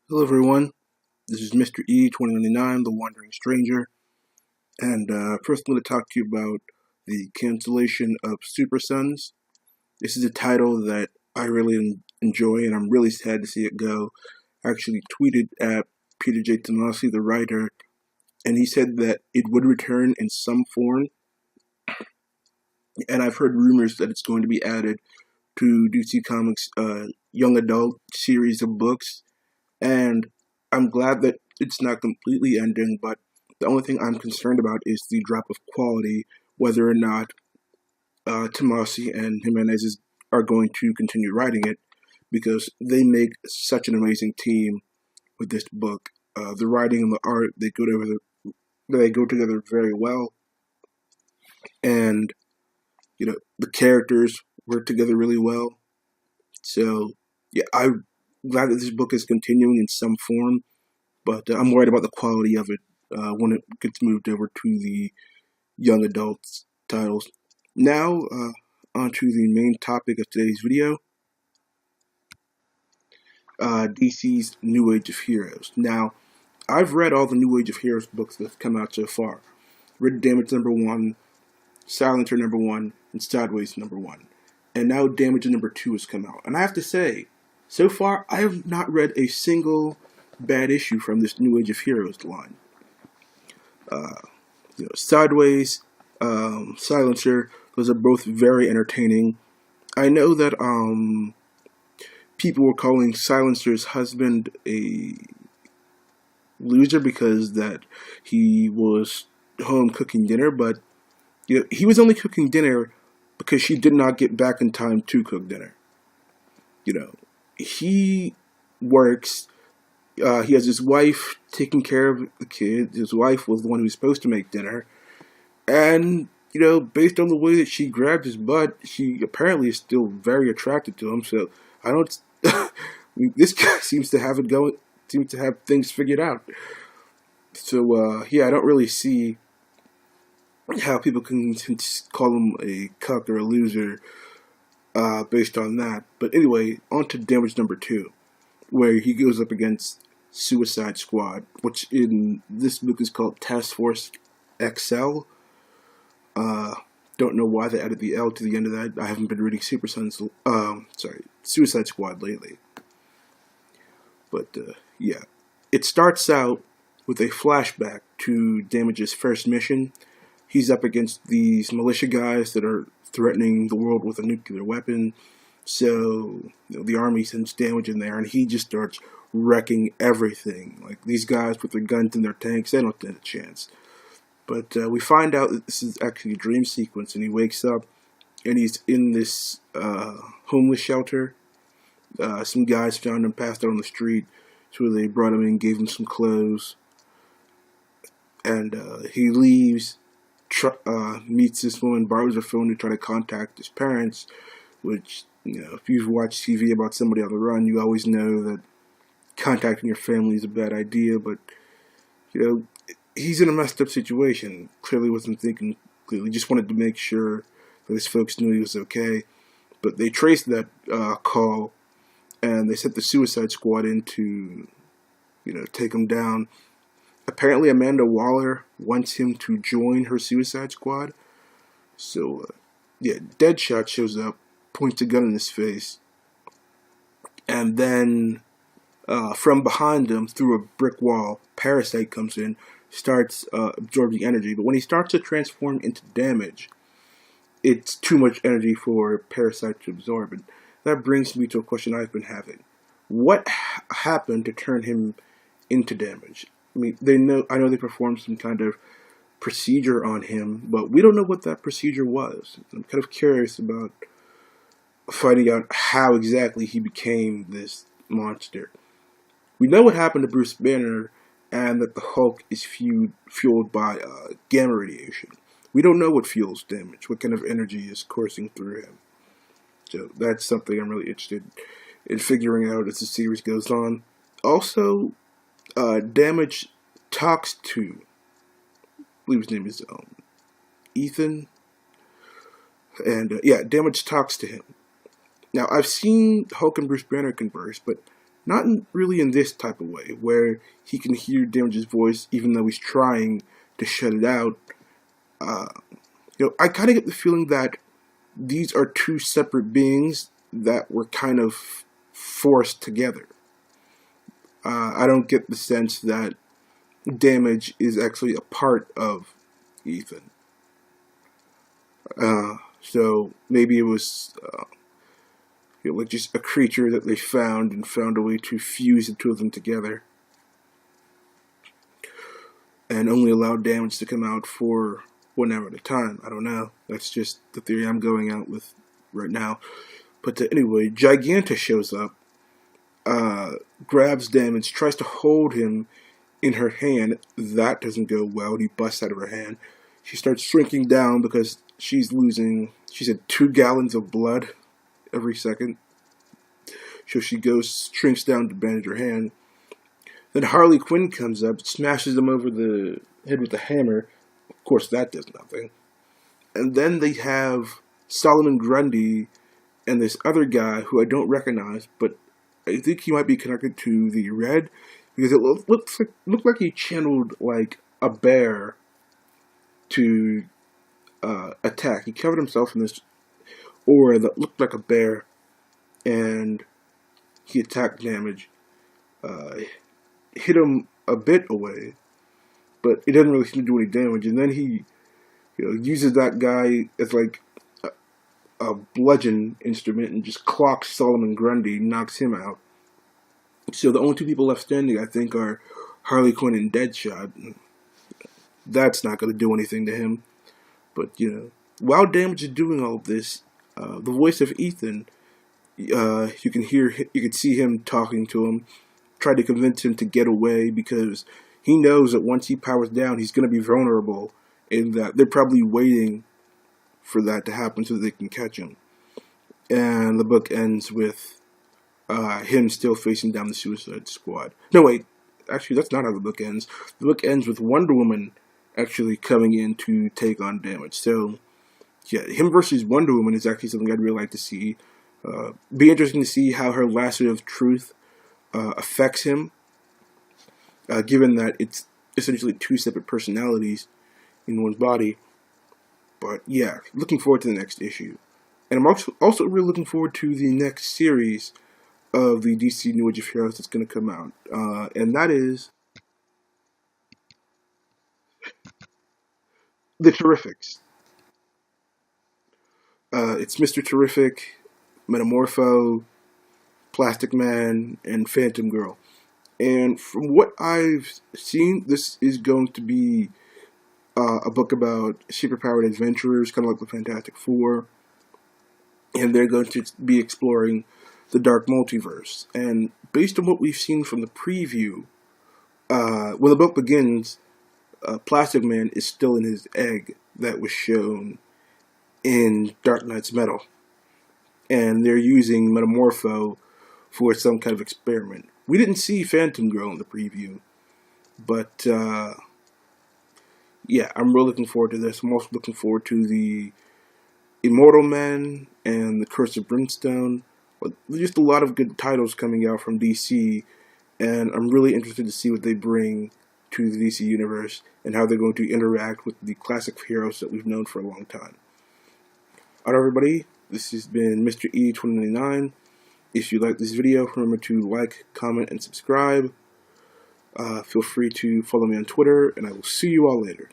Hello everyone, this is Mr. E2099, the Wandering Stranger, and first I'm going to talk to you about the cancellation of Super Sons. This is a title that I really enjoy, and I'm really sad to see it go. I actually tweeted at Peter J. Tomasi, the writer, and he said that it would return in some form, and I've heard rumors that it's going to be added to DC Comics' young adult series of books. And I'm glad that it's not completely ending, but the only thing I'm concerned about is the drop of quality, whether or not Tomasi and are going to continue writing it, because they make such an amazing team with this book. The writing and the art, they go together very well, and the characters work together really well. So yeah, I'm glad that this book is continuing in some form. But I'm worried about the quality of it when it gets moved over to the young adults titles. Now, on to the main topic of today's video, DC's New Age of Heroes. Now, I've read all the New Age of Heroes books that have come out so far. Rid Damage #1, Silencer #1, and Sideways #1. And now Damage #2 has come out. And I have to say, so far, I have not read a single bad issue from this New Age of Heroes line. Sideways, Silencer, those are both very entertaining. I know that people were calling Silencer's husband a loser because that he was home cooking dinner, but he was only cooking dinner because she did not get back in time to cook dinner. He works. He has his wife taking care of the kid. His wife was the one who was supposed to make dinner. And, based on the way that she grabbed his butt, she apparently is still very attracted to him. So, I don't. This guy seems to have things figured out. So, I don't really see how people can call him a cuck or a loser based on that. But anyway, on to Damage #2, where he goes up against Suicide Squad, which in this book is called Task Force XL. Don't know why they added the L to the end of that. I haven't been reading Suicide Squad lately. But yeah, it starts out with a flashback to Damage's first mission. He's up against these militia guys that are threatening the world with a nuclear weapon. So the army sends Damage in there, and he just starts wrecking everything. Like, these guys with their guns and their tanks, they don't stand a chance. But we find out that this is actually a dream sequence, and he wakes up, and he's in this homeless shelter. Some guys found him passed out on the street, so they brought him in, gave him some clothes, and he leaves, meets this woman, borrows her phone to try to contact his parents, which, if you've watched TV about somebody on the run, you always know that contacting your family is a bad idea, but, he's in a messed up situation. Clearly wasn't thinking clearly, just wanted to make sure that his folks knew he was okay. But they traced that call, and they sent the Suicide Squad in to, take him down. Apparently Amanda Waller wants him to join her Suicide Squad. So, Deadshot shows up, points a gun in his face, and then from behind him, through a brick wall, Parasite comes in, starts absorbing energy. But when he starts to transform into Damage, it's too much energy for Parasite to absorb. And that brings me to a question I've been having. What happened to turn him into Damage? I mean, I know they performed some kind of procedure on him, but we don't know what that procedure was. I'm kind of curious about finding out how exactly he became this monster. We know what happened to Bruce Banner, and that the Hulk is fueled by gamma radiation. We don't know what fuels Damage, what kind of energy is coursing through him. So that's something I'm really interested in figuring out as the series goes on. Also, Damage talks to, I believe his name is Ethan, and Damage talks to him. Now, I've seen Hulk and Bruce Banner converse, but Not really in this type of way, where he can hear Damage's voice even though he's trying to shut it out. I kind of get the feeling that these are two separate beings that were kind of forced together. I don't get the sense that Damage is actually a part of Ethan. So maybe it was like just a creature that they found and found a way to fuse the two of them together, and only allowed Damage to come out for 1 hour at a time. I don't know. That's just the theory I'm going out with right now. But anyway, Giganta shows up, grabs Damage, tries to hold him in her hand. That doesn't go well. He busts out of her hand. She starts shrinking down because she's losing, she said, 2 gallons of blood every second. So she shrinks down to bandage her hand. Then Harley Quinn comes up, smashes him over the head with a hammer. Of course, that does nothing. And then they have Solomon Grundy and this other guy who I don't recognize, but I think he might be connected to the Red, because it looked like he channeled like a bear to attack. He covered himself in this aura that looked like a bear, and he attacked Damage. Hit him a bit away, but it doesn't really seem to do any damage. And then he uses that guy as like a bludgeon instrument and just clocks Solomon Grundy, knocks him out. So the only 2 people left standing, I think, are Harley Quinn and Deadshot. That's not going to do anything to him. But, while Damage is doing all of this, the voice of Ethan, you can see him talking to him, try to convince him to get away, because he knows that once he powers down, he's going to be vulnerable, and that they're probably waiting for that to happen so that they can catch him. And the book ends with him still facing down the Suicide Squad. No, wait. Actually, that's not how the book ends. The book ends with Wonder Woman actually coming in to take on Damage. So, yeah, him versus Wonder Woman is actually something I'd really like to see. Be interesting to see how her lasso of truth affects him, given that it's essentially 2 separate personalities in one's body. But yeah, looking forward to the next issue. And I'm also really looking forward to the next series of the DC New Age of Heroes that's going to come out. And that is The Terrifics. It's Mr. Terrific, Metamorpho, Plastic Man, and Phantom Girl. And from what I've seen, this is going to be a book about superpowered adventurers, kind of like the Fantastic Four. And they're going to be exploring the Dark Multiverse. And based on what we've seen from the preview, when the book begins, Plastic Man is still in his egg that was shown in Dark Knight's Metal. And they're using Metamorpho for some kind of experiment. We didn't see Phantom Girl in the preview, but yeah, I'm really looking forward to this. I'm also looking forward to the Immortal Man and the Curse of Brimstone. There's just a lot of good titles coming out from DC, and I'm really interested to see what they bring to the DC universe and how they're going to interact with the classic heroes that we've known for a long time. Alright, everybody, this has been Mr. E2099. If you like this video, remember to like, comment, and subscribe. Feel free to follow me on Twitter, and I will see you all later.